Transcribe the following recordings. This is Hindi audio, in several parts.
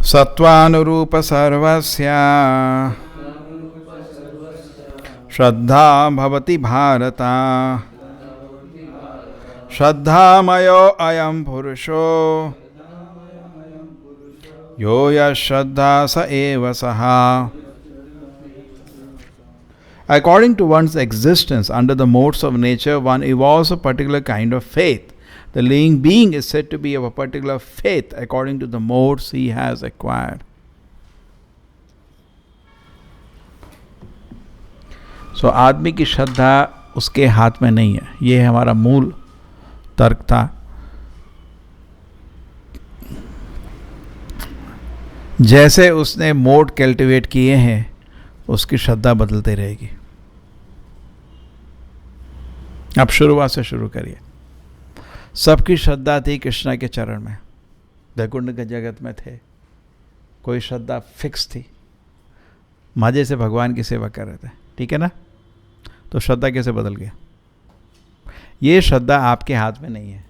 सत्वानुरूप सर्वस्य श्रद्धा भवति भारत। श्रद्धामयो अयं पुरुषो यो यश्रद्धा स एव सः। According to one's existence under the modes of nature, one evolves a particular kind of faith. The living being is said to be of a particular faith according to the modes he has acquired. So, आदमी की श्रद्धा उसके हाथ में नहीं है, ये हमारा मूल तर्क था। जैसे उसने मोड कल्टिवेट किए हैं, उसकी श्रद्धा बदलती रहेगी। अब शुरुआत से शुरू करिए। सबकी श्रद्धा थी कृष्णा के चरण में, वैकुंठ के जगत में थे। कोई श्रद्धा फिक्स थी, मजे से भगवान की सेवा कर रहे थे, ठीक है ना। तो श्रद्धा कैसे बदल गया? ये श्रद्धा आपके हाथ में नहीं है।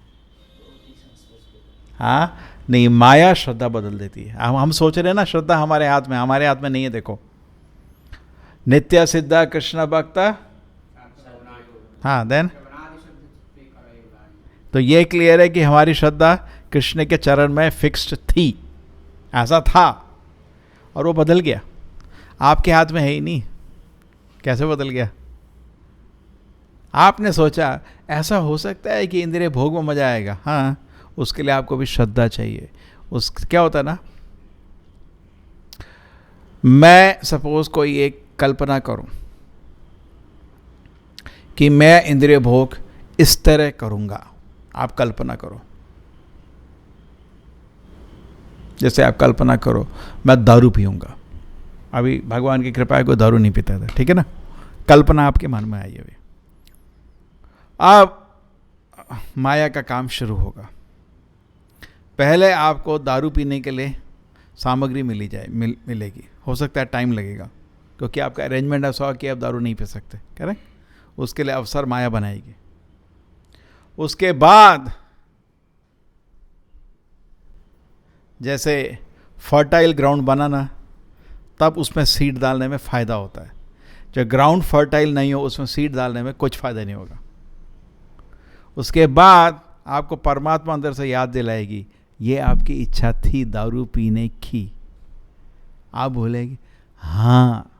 हाँ नहीं, माया श्रद्धा बदल देती है। हम सोच रहे हैं ना श्रद्धा हमारे हाथ में, हमारे हाथ में नहीं है। देखो, नित्य सिद्धा कृष्ण भक्ता, हाँ देन, तो ये क्लियर है कि हमारी श्रद्धा कृष्ण के चरण में फिक्स्ड थी, ऐसा था, और वो बदल गया। आपके हाथ में है ही नहीं, कैसे बदल गया? आपने सोचा ऐसा हो सकता है कि इंद्रिय भोग में मजा आएगा। हाँ, उसके लिए आपको भी श्रद्धा चाहिए। उस क्या होता है ना, मैं सपोज कोई एक कल्पना करूं कि मैं इंद्रिय भोग इस तरह करूंगा। आप कल्पना करो, जैसे आप कल्पना करो मैं दारू पीऊंगा। अभी भगवान की कृपा है कोई दारू नहीं पीता था, ठीक है ना। कल्पना आपके मन में आई अभी। अब माया का काम शुरू होगा। पहले आपको दारू पीने के लिए सामग्री मिलेगी। हो सकता है टाइम लगेगा, क्योंकि आपका अरेंजमेंट ऐसा हो कि आप दारू नहीं पी सकते, करेक्ट। उसके लिए अवसर माया बनाएगी। उसके बाद जैसे फर्टाइल ग्राउंड बनाना, तब उसमें सीड डालने में फ़ायदा होता है। जब ग्राउंड फर्टाइल नहीं हो, उसमें सीड डालने में कुछ फ़ायदा नहीं होगा। उसके बाद आपको परमात्मा अंदर से याद दिलाएगी, ये आपकी इच्छा थी दारू पीने की। आप बोलेगी हाँ।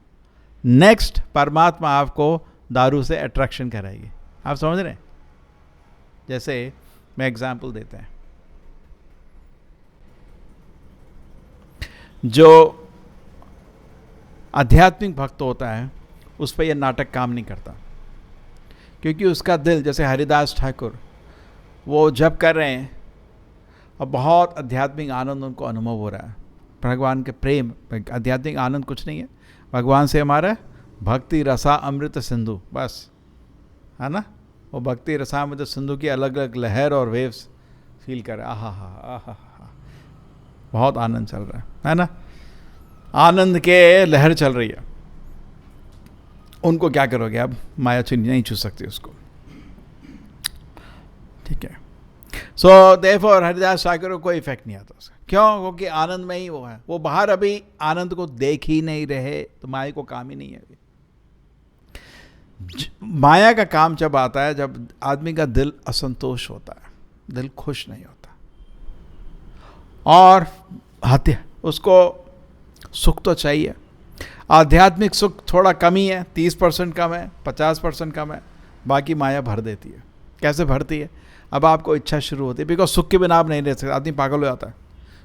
नेक्स्ट परमात्मा आपको दारू से अट्रैक्शन कराएगी। आप समझ रहे हैं? जैसे मैं एग्जाम्पल देता है, जो आध्यात्मिक भक्त होता है उस पर यह नाटक काम नहीं करता, क्योंकि उसका दिल, जैसे हरिदास ठाकुर, वो जब कर रहे हैं और बहुत आध्यात्मिक आनंद उनको अनुभव हो रहा है। भगवान के प्रेम, आध्यात्मिक आनंद कुछ नहीं है, भगवान से हमारा भक्ति रसा अमृत सिंधु, बस, है ना। वो भक्ति रसामृत सिंधु की अलग अलग लहर और वेव्स फील कर, आहा हा आहा हा, बहुत आनंद चल रहा है ना, आनंद के लहर चल रही है। उनको क्या करोगे अब, माया नहीं छू सकती उसको, ठीक है। सो देयरफॉर हरिदास ठाकुर को कोई इफेक्ट नहीं आता उसका, क्यों? क्योंकि आनंद में ही वो है, वो बाहर अभी आनंद को देख ही नहीं रहे, तो माया को काम ही नहीं है अभी। माया का काम जब आता है जब आदमी का दिल असंतोष होता है, दिल खुश नहीं होता, और हत्या, उसको सुख तो चाहिए, आध्यात्मिक सुख थोड़ा कम ही है, 30% कम है, 50% कम है, बाकी माया भर देती है। कैसे भरती है? अब आपको इच्छा शुरू होती है, बिकॉज सुख के बिना आप नहीं रह सकते, आदमी पागल हो जाता है,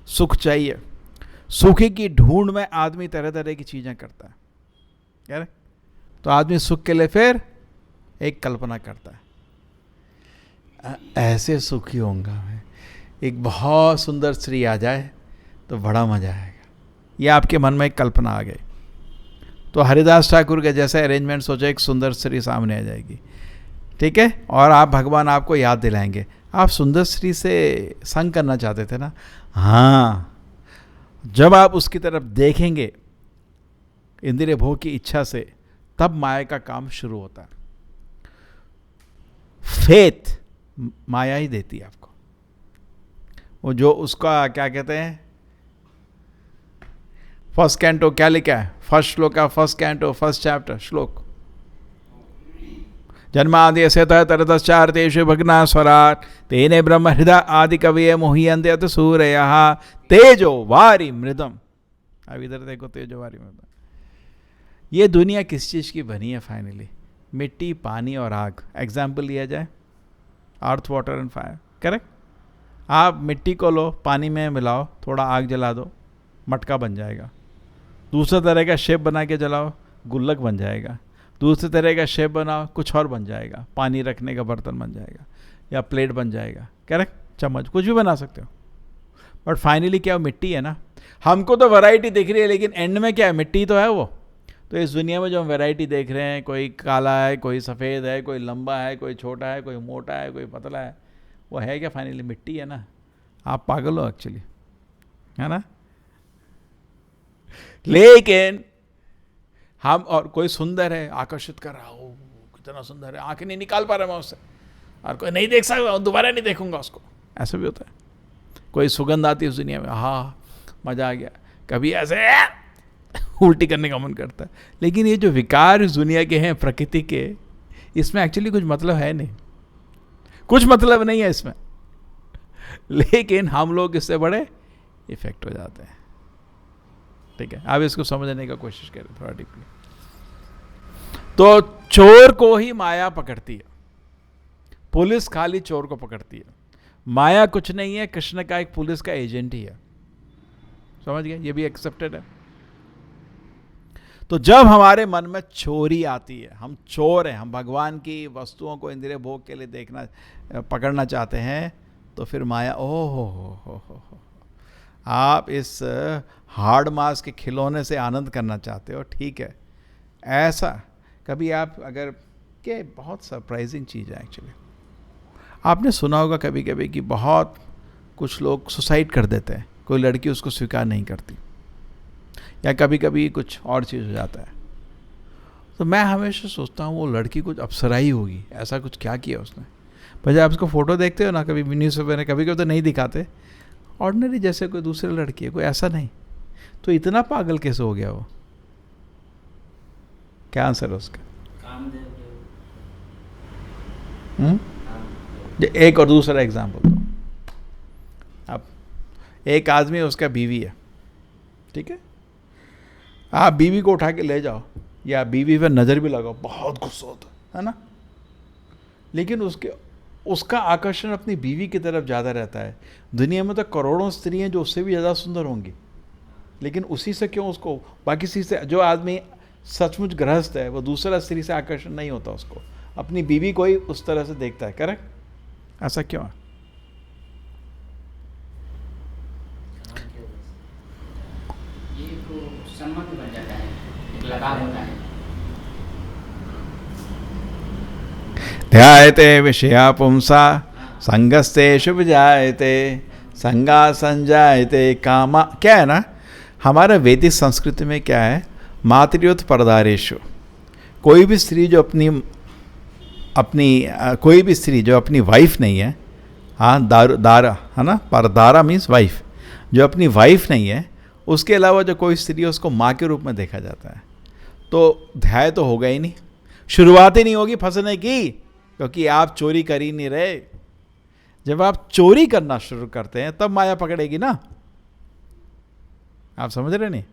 सुख चाहिए, सुख की ढूंढ में आदमी तरह तरह की चीज़ें करता है, कह रहे? तो आदमी सुख के लिए फिर एक कल्पना करता है, ऐसे सुखी होऊंगा मैं, एक बहुत सुंदर स्त्री आ जाए तो बड़ा मजा आएगा, ये आपके मन में एक कल्पना आ गई। तो हरिदास ठाकुर के जैसे अरेंजमेंट सोचो, एक सुंदर स्त्री सामने आ जाएगी, ठीक है, और आप भगवान आपको याद दिलाएंगे, आप सुंदर स्त्री से संग करना चाहते थे ना, हाँ, जब आप उसकी तरफ देखेंगे इंद्रिय भोग की इच्छा से, तब माया का काम शुरू होता है। फेथ माया ही देती है आपको, वो जो उसका क्या कहते हैं, फर्स्ट कैंटो क्या लिखा है, फर्स्ट श्लोक का फर्स्ट कैंटो फर्स्ट चैप्टर श्लोक, जन्मादि से तरतश्चार्तेषु भग्ना स्वराट तेने ब्रह्म हृदय आदि कवये मोह्यन्ते अत सूरयः तेजो वारी मृदम। अब इधर देखो, तेजो वारी मृदम, ये दुनिया किस चीज़ की बनी है फाइनली? मिट्टी, पानी और आग। एग्जाम्पल लिया जाए, earth water and fire, correct? आप मिट्टी को लो, पानी में मिलाओ, थोड़ा आग जला दो, मटका बन जाएगा। दूसरे तरह का शेप बना के जलाओ, गुल्लक बन जाएगा। दूसरे तरह का शेप बनाओ, कुछ और बन जाएगा, पानी रखने का बर्तन बन जाएगा या प्लेट बन जाएगा, करेक्ट? चम्मच, कुछ भी बना सकते हो, बट फाइनली क्या, मिट्टी है ना। हमको तो वैरायटी दिख रही है, लेकिन एंड में क्या है, मिट्टी तो है वो। तो इस दुनिया में जो हम वैरायटी देख रहे हैं, कोई काला है, कोई सफ़ेद है, कोई लंबा है, कोई छोटा है, कोई मोटा है, कोई पतला है, वो है क्या? फाइनली मिट्टी है ना। आप पागल हो एक्चुअली, है ना। लेकिन हम, और कोई सुंदर है, आकर्षित कर रहा हो, कितना सुंदर है, आंखें नहीं निकाल पा रहा मैं उससे, और कोई नहीं देख सकता, दोबारा नहीं देखूंगा उसको, ऐसा भी होता है। कोई सुगंध आती है उस दुनिया में, हाँ मजा आ गया, कभी ऐसे उल्टी करने का मन करता है। लेकिन ये जो विकार इस दुनिया के हैं, प्रकृति के, इसमें एक्चुअली कुछ मतलब है नहीं, कुछ मतलब नहीं है इसमें, लेकिन हम लोग इससे बड़े इफेक्ट हो जाते हैं। ठीक है, आप इसको समझने का कोशिश करें थोड़ा डीपली। तो चोर को ही माया पकड़ती है, पुलिस खाली चोर को पकड़ती है, माया कुछ नहीं है, कृष्ण का एक पुलिस का एजेंट ही है। समझ गए? ये भी एक्सेप्टेड है। तो जब हमारे मन में चोरी आती है, हम चोर हैं, हम भगवान की वस्तुओं को इंद्रिय भोग के लिए देखना, पकड़ना चाहते हैं, तो फिर माया, ओहो हो, आप इस हार्ड मास के खिलौने से आनंद करना चाहते हो, ठीक है। ऐसा कभी आप अगर, के बहुत सरप्राइजिंग चीज़ है एक्चुअली, आपने सुना होगा कभी कभी कि बहुत कुछ लोग सुसाइड कर देते हैं, कोई लड़की उसको स्वीकार नहीं करती, या कभी कभी कुछ और चीज़ हो जाता है। तो मैं हमेशा सोचता हूँ वो लड़की कुछ अप्सरा ही होगी, ऐसा कुछ क्या किया उसने। पर जब आप उसको फ़ोटो देखते हो ना, कभी न्यूज़पेपर में कभी कभी तो नहीं दिखाते, ऑर्डिनरी जैसे कोई दूसरी लड़की है, कोई ऐसा नहीं। तो इतना पागल कैसे हो गया वो? क्या आंसर है उसका? एक और दूसरा एग्जाम्पल दो। अब एक आदमी, उसका बीवी है, ठीक है, आप बीवी को उठा के ले जाओ या बीवी पर नज़र भी लगाओ, बहुत गुस्सा होता है ना, लेकिन उसका आकर्षण अपनी बीवी की तरफ ज़्यादा रहता है। दुनिया में तो करोड़ों स्त्रियां जो उससे भी ज़्यादा सुंदर होंगी, लेकिन उसी से क्यों उसको, बाकी स्त्री से, जो आदमी सचमुच गृहस्थ है, वो दूसरा स्त्री से आकर्षण नहीं होता, उसको अपनी बीवी को ही उस तरह से देखता है, करेक्ट? ऐसा क्यों है? ध्यायते विषया पुंसा संगस्ते शुभ जायते संगा संजायते कामा। क्या है ना, हमारे वैदिक संस्कृति में क्या है, मातृयोत परदारेशु, कोई भी स्त्री जो अपनी वाइफ नहीं है, हाँ दारा है ना, परदारा मीन्स वाइफ, जो अपनी वाइफ नहीं है, उसके अलावा जो कोई स्त्री है उसको माँ के रूप में देखा जाता है। तो ध्याय तो होगा ही नहीं, शुरुआत ही नहीं होगी फंसने की, क्योंकि आप चोरी कर ही नहीं रहे। जब आप चोरी करना शुरू करते हैं तब माया पकड़ेगी ना, आप समझ रहे नहीं?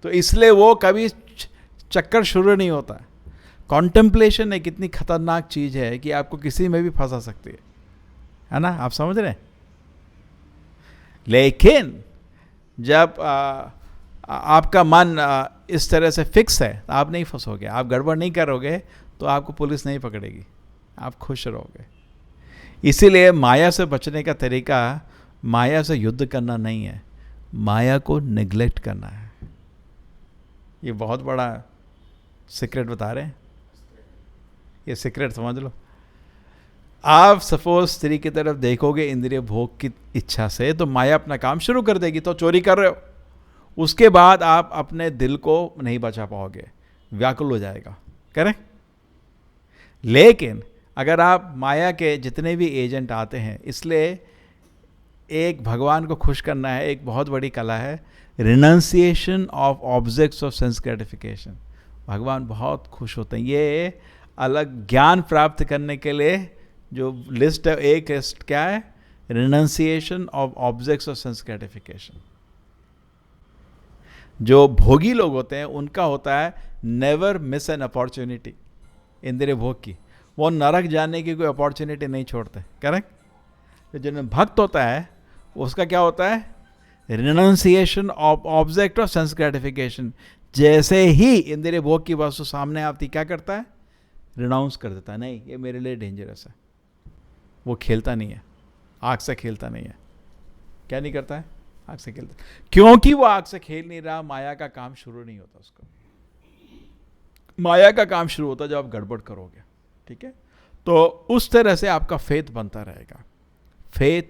तो इसलिए वो कभी चक्कर शुरू नहीं होता। कॉन्टेम्पलेशन एक इतनी खतरनाक चीज है कि आपको किसी में भी फंसा सकती है ना, आप समझ रहे हैं? लेकिन जब आपका मन इस तरह से फिक्स है, आप नहीं फंसोगे, आप गड़बड़ नहीं करोगे, तो आपको पुलिस नहीं पकड़ेगी, आप खुश रहोगे। इसीलिए माया से बचने का तरीका माया से युद्ध करना नहीं है, माया को निगलेक्ट करना है। ये बहुत बड़ा सीक्रेट बता रहे हैं, ये सीक्रेट समझ लो। आप सपोज स्त्री की तरफ देखोगे इंद्रिय भोग की इच्छा से, तो माया अपना काम शुरू कर देगी। तो चोरी कर रहे हो, उसके बाद आप अपने दिल को नहीं बचा पाओगे, व्याकुल हो जाएगा, करेक्ट? लेकिन अगर आप माया के जितने भी एजेंट आते हैं, इसलिए एक भगवान को खुश करना है, एक बहुत बड़ी कला है, renunciation of objects of sense gratification. भगवान बहुत खुश होते हैं। ये अलग ज्ञान प्राप्त करने के लिए जो लिस्ट है, एक लिस्ट क्या है, renunciation of objects of sense gratification. जो भोगी लोग होते हैं उनका होता है नेवर मिस एन अपॉर्चुनिटी इंद्रिय भोग की, वो नरक जाने की कोई अपॉर्चुनिटी नहीं छोड़ते, करेक्ट? तो जिनमें भक्त होता है उसका क्या होता है, renunciation of object of sense gratification. जैसे ही इंद्रिय भोग की वस्तु सामने आती, क्या करता है, रिनाउंस कर देता है, नहीं ये मेरे लिए डेंजरस है। वो खेलता नहीं है, आग से खेलता नहीं है। क्या नहीं करता है, आग से खेलता। क्योंकि वो आग से खेल नहीं रहा, माया का काम शुरू नहीं होता उसको। माया का काम शुरू होता जब आप गड़बड़ करोगे, ठीक है? तो उस तरह से आपका फेथ बनता रहेगा। फेथ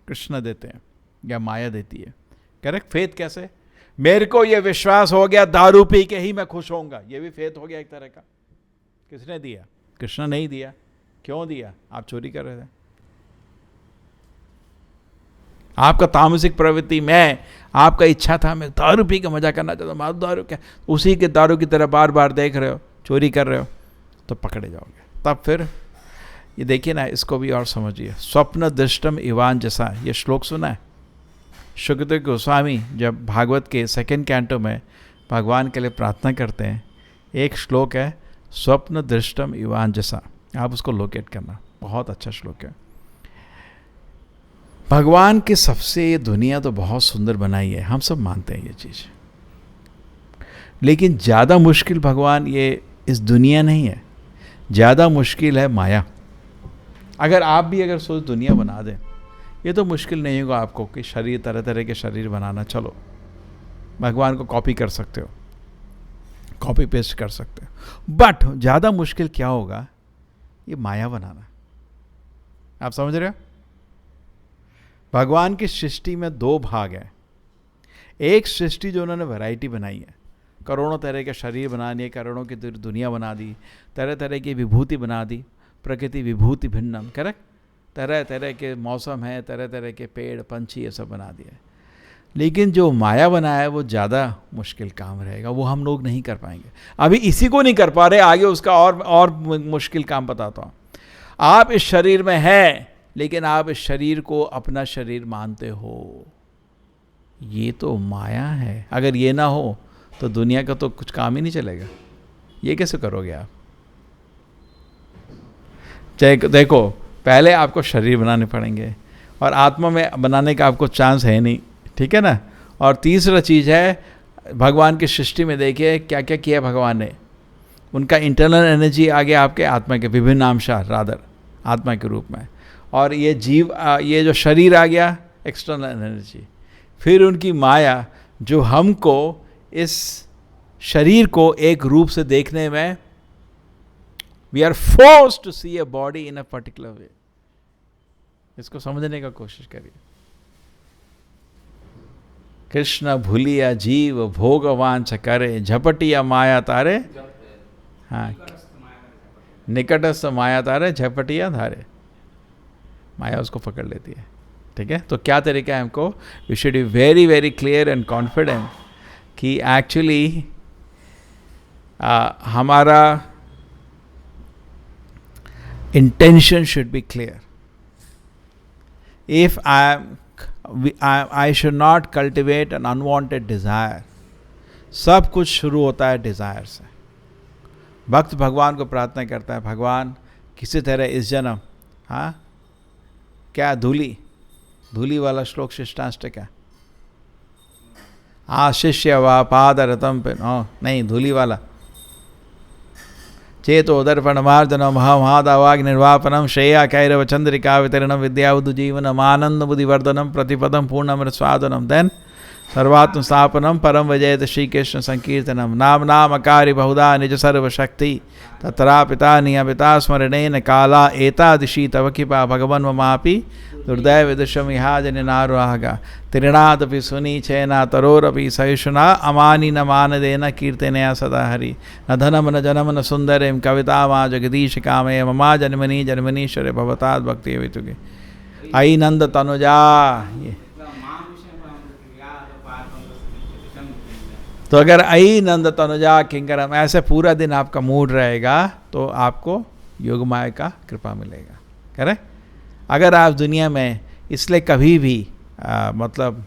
कृष्ण देते हैं या माया देती है, करेक्ट? फेथ कैसे, मेरे को ये विश्वास हो गया दारू पी के ही मैं खुश होऊंगा, ये भी फेथ हो गया एक तरह का। किसने दिया? कृष्ण नहीं दिया। क्यों दिया? आप चोरी कर रहे थे। आपका तामसिक प्रवृत्ति में आपका इच्छा था मैं दारू पी के मजा करना चाहता हूं, दारू क्या, उसी के दारू की तरह बार बार देख रहे हो, चोरी कर रहे हो, तो पकड़े जाओगे। तब फिर ये देखिए ना, इसको भी और समझिए। स्वप्न दृष्टम इवान जैसा, ये श्लोक सुना है? सुखदेव गोस्वामी जब भागवत के 2nd कैंटो में भगवान के लिए प्रार्थना करते हैं, एक श्लोक है स्वप्न दृष्टम इवान जैसा, आप उसको लोकेट करना, बहुत अच्छा श्लोक है। भगवान की सबसे ये दुनिया तो बहुत सुंदर बनाई है, हम सब मानते हैं ये चीज़, लेकिन ज़्यादा मुश्किल भगवान ये इस दुनिया नहीं है, ज़्यादा मुश्किल है माया। अगर आप भी अगर सोच दुनिया बना दें, ये तो मुश्किल नहीं होगा आपको कि शरीर, तरह तरह के शरीर बनाना, चलो भगवान को कॉपी कर सकते हो, कॉपी पेस्ट कर सकते हो। बट ज़्यादा मुश्किल क्या होगा, ये माया बनाना। आप समझ रहे हो? भगवान की सृष्टि में 2 भाग हैं। एक सृष्टि जो उन्होंने वैरायटी बनाई है, करोड़ों तरह के शरीर बना दिए, करोड़ों की दुनिया बना दी, तरह तरह की विभूति बना दी, प्रकृति विभूति भिन्नम, करेक्ट? तरह तरह के मौसम है, तरह तरह के पेड़ पंछी, ये सब बना दिए। लेकिन जो माया बनाया है वो ज़्यादा मुश्किल काम रहेगा, वो हम लोग नहीं कर पाएंगे। अभी इसी को नहीं कर पा रहे, आगे उसका और मुश्किल काम बताता हूँ। आप इस शरीर में हैं, लेकिन आप इस शरीर को अपना शरीर मानते हो, ये तो माया है। अगर ये ना हो तो दुनिया का तो कुछ काम ही नहीं चलेगा। ये कैसे करोगे आप? देखो, पहले आपको शरीर बनाने पड़ेंगे और आत्मा में बनाने का आपको चांस है नहीं, ठीक है ना? और तीसरा चीज़ है, भगवान की सृष्टि में देखिए क्या क्या किया भगवान ने। उनका इंटरनल एनर्जी आ गया आपके आत्मा के विभिन्न अंशार रादर आत्मा के रूप में, और ये जीव, ये जो शरीर आ गया एक्सटर्नल एनर्जी। फिर उनकी माया जो हमको इस शरीर को एक रूप से देखने में we are forced to see a body in a particular way. इसको समझने का कोशिश करिए. कृष्ण भूलिया जीव भोगवांछ करे, झपटिया माया तारे. हाँ, निकटस्थ माया तारे, झपटिया धारे. माया उसको पकड़ लेती है. ठीक है. तो क्या तरीका है हमको? We should be very very clear and confident कि एक्चुअली हमारा intention should be clear. If I should not cultivate an unwanted desire. सब कुछ शुरू होता है डिजायर से. भक्त भगवान को प्रार्थना करता है, भगवान किसी तरह इस जन्म, हाँ क्या धूली वाला श्लोक शिष्टाष्ट क्या? आशिष्य वा पादरतम पे, नहीं धूली वाला. चेतोदर्पण मार्जनम महादावाग निर्वापनम श्रेया कैरव चंद्रिका वितरणम विद्यावधु जीवनम आनंद बुद्धिवर्धनम प्रतिपदम पूर्णम स्वादनम. देन सर्वात्म स्थापनम परम विजयत श्री कृष्ण संकीर्तनम. नाम नाम अकारी बहुधा निज सर्वशक्ति तत्रा पिता नियमिता स्मरणेन काला एतादिशी तव कृपा भगवन् ममापि दुर्दैव विदुषम इहाजन नारुहागा. त्रिणादपि सुनी चैना तरोरपि सहिष्णुना अमानी न मानदेन कीर्तनया सदा हरि. न धनम न जनम न सुंदरिम कविता मा जगदीश कामय ममा जन्मनी जन्मनीश्वर भवतात् भक्ति हेतुके. आई नंद तनुजा. तो अगर आई नंद तनुजा किंकरम ऐसे पूरा दिन आपका मूड रहेगा तो आपको योग माया का कृपा मिलेगा. करेक्ट. अगर आप दुनिया में इसलिए कभी भी मतलब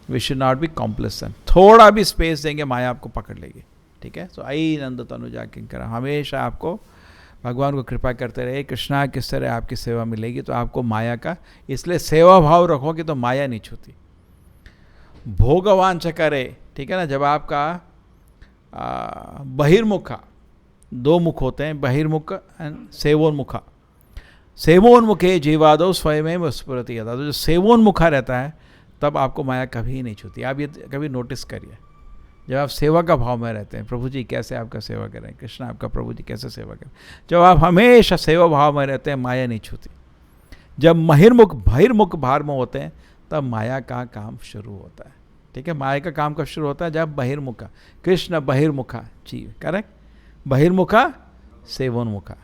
we should not be complacent. थोड़ा भी स्पेस देंगे माया आपको पकड़ लेगी. ठीक है. तो आई नंद तनुजा किंकरम, हमेशा आपको भगवान को कृपा करते रहे. कृष्णा किस तरह आपकी सेवा मिलेगी तो आपको माया का, इसलिए सेवा भाव रखोगे तो माया नहीं छूती. भोगवांछ करे. ठीक है ना. जब आपका बहिर्मुखा, दो मुख होते हैं, बहिर्मुख एंड सेवोन्मुखा. सेवोन्मुखे जीवादो स्वयं स्फुरति यदा. तो जो सेवोन्मुखा रहता है तब आपको माया कभी नहीं छूती. आप ये कभी नोटिस करिए. जब आप सेवा का भाव में रहते हैं, प्रभु जी कैसे आपका सेवा करें, कृष्ण आपका प्रभु जी कैसे सेवा करें, जब आप हमेशा सेवा भाव में रहते हैं माया नहीं छूती. जब बहिर्मुख भार में होते हैं तब माया का काम शुरू होता है. ठीक है. माया का काम कब शुरू होता है? जब बहिर्मुखा. कृष्ण बहिर्मुखा जीव. करेक्ट. बहिर्मुखा सेवोन्मुखा.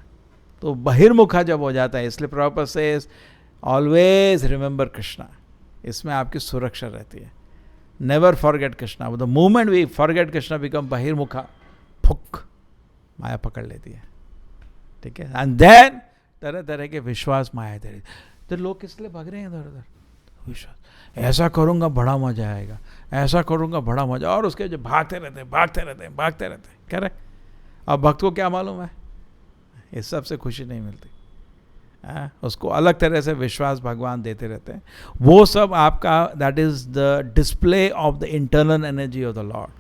तो बहिर्मुखा जब हो जाता है, इसलिए प्रॉपर से ऑलवेज रिमेंबर कृष्णा. इसमें आपकी सुरक्षा रहती है. Never forget Krishna. The moment we forget Krishna become बहिर्मुखा, फुक माया पकड़ लेती है. ठीक है. एंड देन तरह तरह के विश्वास माया दे रही. तो लोग किस लिए भाग रहे हैं इधर उधर? विश्वास. ऐसा करूंगा बड़ा मजा आएगा, ऐसा करूंगा बड़ा मजा. और उसके जो भागते रहते हैं. करेक्ट. अब भक्त को क्या मालूम है? इस सब से खुशी नहीं मिलती. उसको अलग तरह से विश्वास भगवान देते रहते हैं. वो सब आपका that is the display of the internal energy of the Lord.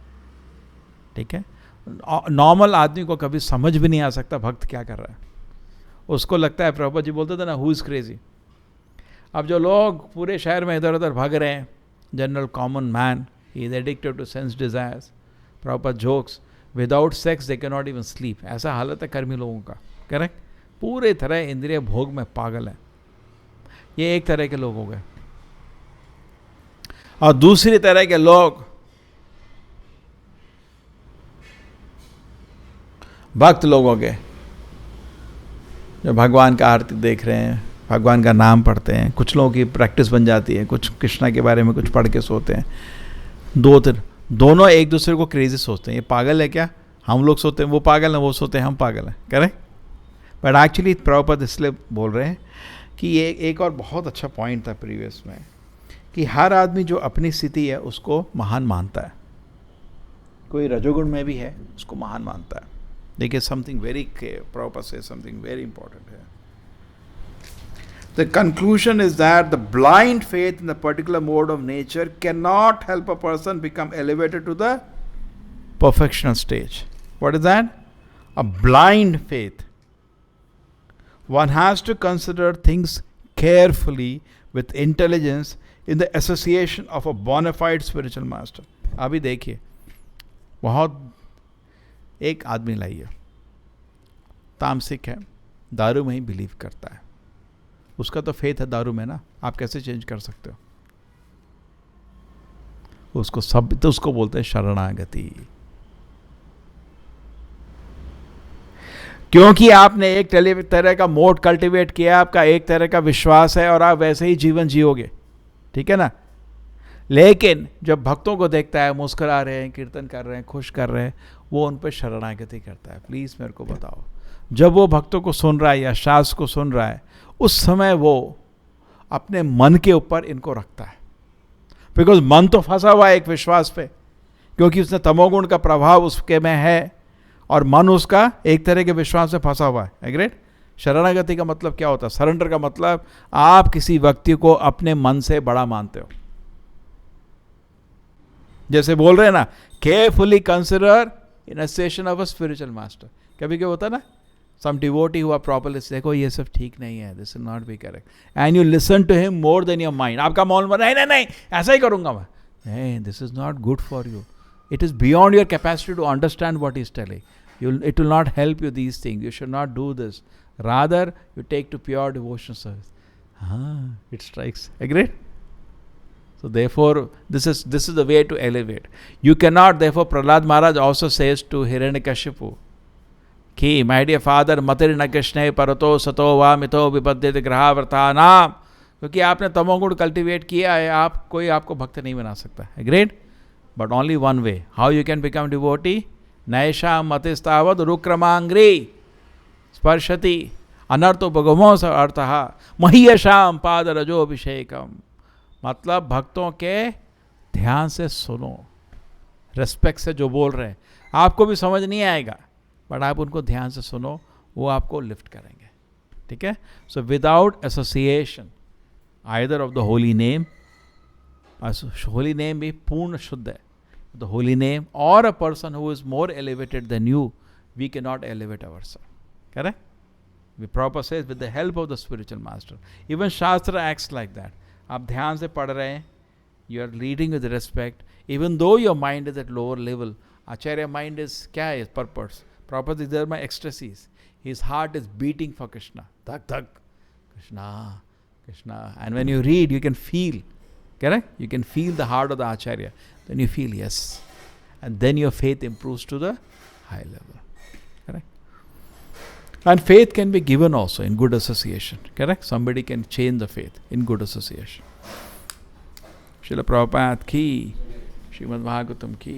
ठीक है. नॉर्मल आदमी को कभी समझ भी नहीं आ सकता भक्त क्या कर रहा है. उसको लगता है, प्रभुपाद जी बोलते थे ना, हु इज क्रेजी. अब जो लोग पूरे शहर में इधर उधर भाग रहे हैं, general common man, he is addicted to sense desires. Proper jokes, without sex they can not even sleep. ऐसा हालत है कर्मी लोगों का. करेक्ट. पूरे तरह इंद्रिय भोग में पागल है. ये एक तरह के लोग हो गए. और दूसरी तरह के लोग भक्त लोग हो गए, जो भगवान का आरती देख रहे हैं, भगवान का नाम पढ़ते हैं. कुछ लोगों की प्रैक्टिस बन जाती है, कुछ कृष्णा के बारे में कुछ पढ़ के सोते हैं. दोनों एक दूसरे को क्रेजी सोचते हैं. ये पागल है क्या? हम लोग सोते हैं वो पागल है, वो सोते हैं हम पागल हैं. करेक्ट. बट एक्चुअली प्रभुपाद इसलिए बोल रहे हैं कि ये एक और बहुत अच्छा पॉइंट था प्रीवियस में, कि हर आदमी जो अपनी स्थिति है उसको महान मानता है. कोई रजोगुण में भी है, उसको महान मानता है. देखिए, समथिंग वेरी प्रभुपाद से समथिंग वेरी इंपॉर्टेंट है. The conclusion is that the blind faith in the particular mode of nature cannot help a person become elevated to the perfectional stage. What is that? A blind faith. One has to consider things carefully with intelligence in the association of a bona fide spiritual master. अभी देखिए, बहुत एक आदमी लाइए, तामसिक है, दारू में ही बिलीव करता है, उसका तो फेथ है दारू में ना, आप कैसे चेंज कर सकते हो उसको? सब तो उसको बोलते हैं शरणागति, क्योंकि आपने एक तरह का मोड कल्टीवेट किया, आपका एक तरह का विश्वास है और आप वैसे ही जीवन जियोगे, ठीक है ना। लेकिन जब भक्तों को देखता है मुस्कुरा रहे हैं, कीर्तन कर रहे हैं, खुश कर रहे हैं, वो उन पर शरणागति करता है। प्लीज मेरे को बताओ, जब वो भक्तों को सुन रहा है या शास्त्र को सुन रहा है, उस समय वो अपने मन के ऊपर इनको रखता है, बिकॉज मन तो फंसा हुआ है एक विश्वास पे, क्योंकि उसने तमोगुण का प्रभाव उसके में है और मन उसका एक तरह के विश्वास में फंसा हुआ है। एग्रेड। शरणागति का मतलब क्या होता है? सरेंडर का मतलब आप किसी व्यक्ति को अपने मन से बड़ा मानते हो। जैसे बोल रहे हैं ना, carefully consider initiation of a spiritual master. कभी क्या होता है ना, सम डिवोटी हुआ प्रॉपरली, देखो ये सब ठीक नहीं है, this is not be correct, and you listen to him more than your mind. आपका मौन नहीं नहीं नहीं ऐसा ही करूंगा मैं, नहीं, this is not good for you, it is beyond your capacity to understand what is telling, it will not help you these things, you should not do this, rather you take to pure devotion service. It strikes. Agreed? So therefore this is the way to elevate. You cannot, therefore Prahlad Maharaj also says to Hiranyakashipu ki, my dear father, matir na krishne parato sato va mito vipadyate grahavarthanam, क्योंकि आपने तमोगुण कल्टिवेट किया है, आप कोई आपको भक्त नहीं बना सकता। Agreed? But only one way how you can become devotee, नैषा मतिस्तावद रुक्रमांग्री स्पर्शति अनर्थो भगवो स अर्थः महीयशाम पाद रजोभिषेकम। मतलब भक्तों के ध्यान से सुनो, रेस्पेक्ट से जो बोल रहे हैं, आपको भी समझ नहीं आएगा, बट आप उनको ध्यान से सुनो, वो आपको लिफ्ट करेंगे, ठीक है। So without association either of the holy name, holy name भी पूर्ण शुद्ध है, the holy name, or a person who is more elevated than you, we cannot elevate ourselves. Correct? The Prabhupada says with the help of the spiritual master. Even Shastra acts like that. आप ध्यान से पढ़ रहे हैं, you are reading with respect, even though your mind is at lower level. Acharya mind is क्या है? Purpose. Prabhupada is there by ecstasies. His heart is beating for Krishna. Dhak dhak, Krishna, Krishna. And when you read, you can feel. Correct? You can feel the heart of the Acharya. Then you feel yes. And then your faith improves to the high level. Correct? And faith can be given also in good association. Correct? Somebody can change the faith in good association. Srila Prabhupada ki, Srimad Bhagavatam ki.